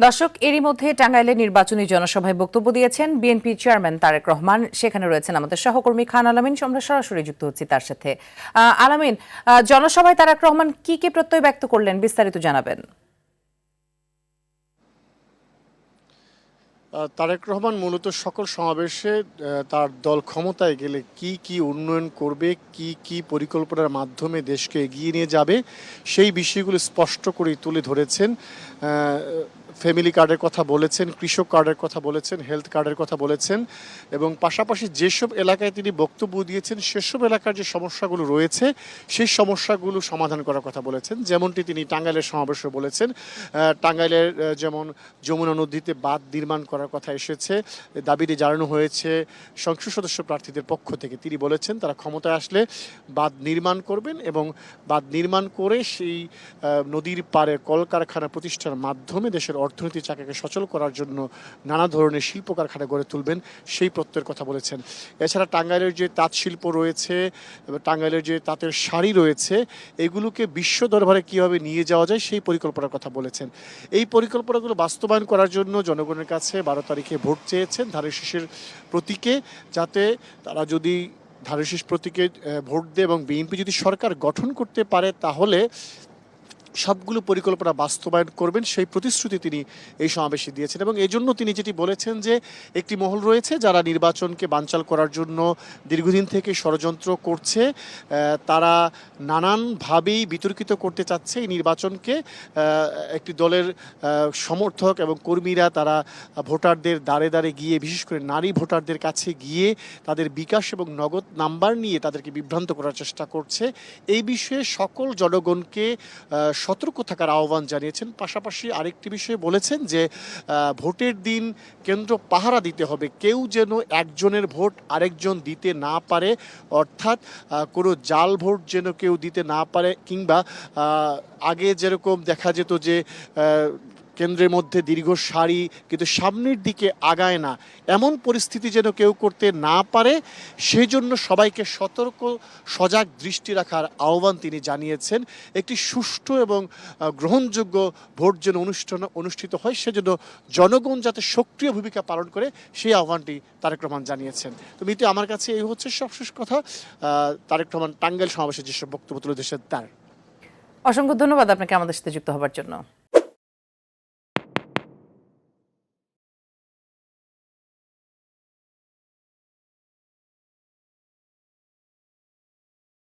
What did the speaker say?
দর্শক, এরই মধ্যে টাঙ্গাইলে নির্বাচনী জনসভায় বক্তব্য দিয়েছেন বিএনপি চেয়ারম্যান তারেক রহমান। সেখানে রয়েছেন আমাদের সহকর্মী খান আলামিন। আমরা সরাসরি যুক্ত হচ্ছি তার সাথে। আলামিন, জনসভায় তারেক রহমান কি কি প্রত্যয় ব্যক্ত করলেন, বিস্তারিত জানাবেন। তারেক রহমান মূলত সকল সমাবেশে তার দল ক্ষমতায় গেলে কি কি উন্নয়ন করবে, কি কি পরিকল্পনার মাধ্যমে দেশকে এগিয়ে নিয়ে যাবে, সেই বিষয়গুলো স্পষ্ট করেই তুলে ধরেছেন। ফ্যামিলি কার্ডের কথা বলেছেন, কৃষক কার্ডের কথা বলেছেন, হেলথ কার্ডের কথা বলেছেন এবং পাশাপাশি যেসব এলাকায় তিনি বক্তব্য দিয়েছেন সেসব এলাকার যে সমস্যাগুলো রয়েছে সেই সমস্যাগুলো সমাধান করার কথা বলেছেন। যেমনটি তিনি টাঙ্গাইলের সমাবেশে বলেছেন, টাঙ্গাইলের যেমন যমুনা নদীতে বাঁধ নির্মাণ করার কথা এসেছে, দাবিটি জানানো হয়েছে সংসদ সদস্য প্রার্থীদের পক্ষ থেকে। তিনি বলেছেন তারা ক্ষমতায় আসলে বাঁধ নির্মাণ করবেন এবং বাঁধ নির্মাণ করে সেই নদীর পাড়ে কলকারখানা প্রতিষ্ঠার মাধ্যমে দেশের অর্থনীতি চাকাকে সচল করার জন্য নানা ধরনের শিল্প কারখানা গড়ে তুলবেন, সেই প্রত্যয়ের কথা বলেছেন। এছাড়া টাঙ্গাইলের যে তাঁত শিল্প রয়েছে, টাঙ্গাইলের যে তাঁতের শাড়ি রয়েছে, এগুলোকে বিশ্ব দরবারে কীভাবে নিয়ে যাওয়া যায় সেই পরিকল্পনার কথা বলেছেন। এই পরিকল্পনাগুলো বাস্তবায়ন করার জন্য জনগণের কাছে 12 তারিখে ভোট চেয়েছেন ধানের শীষের প্রতীকে, যাতে তারা যদি ধানের শীষ প্রতীকে ভোট দেয় এবং বিএনপি যদি সরকার গঠন করতে পারে তাহলে সবগুলো পরিকল্পনা বাস্তবায়ন করবেন, সেই প্রতিশ্রুতি তিনি এই সমাবেশে দিয়েছেন। এবং এই জন্য তিনি যেটি বলেছেন যে একটি মহল রয়েছে যারা নির্বাচনকে বানচাল করার জন্য দীর্ঘদিন থেকে ষড়যন্ত্র করছে, তারা নানানভাবেই বিতর্কিত করতে চাচ্ছে এই নির্বাচনকে। একটি দলের সমর্থক এবং কর্মীরা তারা ভোটারদের দ্বারে দ্বারে গিয়ে, বিশেষ করে নারী ভোটারদের কাছে গিয়ে তাদের বিকাশ এবং নগদ নাম্বার নিয়ে তাদেরকে বিভ্রান্ত করার চেষ্টা করছে। এই বিষয়ে সকল জনগণকে সতর্ক থাকার আহ্বান জানিয়েছেন। পাশাপাশি আরেকটি বিষয়ে বলেছেন যে ভোটের দিন কেন্দ্র পাহারা দিতে হবে, কেউ যেন একজনের ভোট আরেকজন দিতে না পারে, অর্থাৎ কোনো জাল ভোট যেন কেউ দিতে না পারে, কিংবা আগে যেরকম দেখা যেত যে কেন্দ্রের মধ্যে দীর্ঘ সারি কিন্তু সামনের দিকে আগায় না, এমন পরিস্থিতি যেন কেউ করতে না পারে, সেই জন্য সবাইকে সতর্ক সজাগ দৃষ্টি রাখার আহ্বান তিনি জানিয়েছেন। একটি সুষ্ঠু এবং গ্রহণযোগ্য ভোট যেন অনুষ্ঠিত হয়, সেজন্য জনগণ যাতে সক্রিয় ভূমিকা পালন করে সেই আহ্বানটি তারেক রহমান জানিয়েছেন। তো মিতু, আমার কাছে এই হচ্ছে সবশেষ কথা। তারেক রহমান টাঙ্গাইল সমাবেশে যেসব বক্তব্য তুলে দিয়েছেন তার। অসংখ্য ধন্যবাদ আপনাকে আমাদের সাথে যুক্ত হবার জন্য।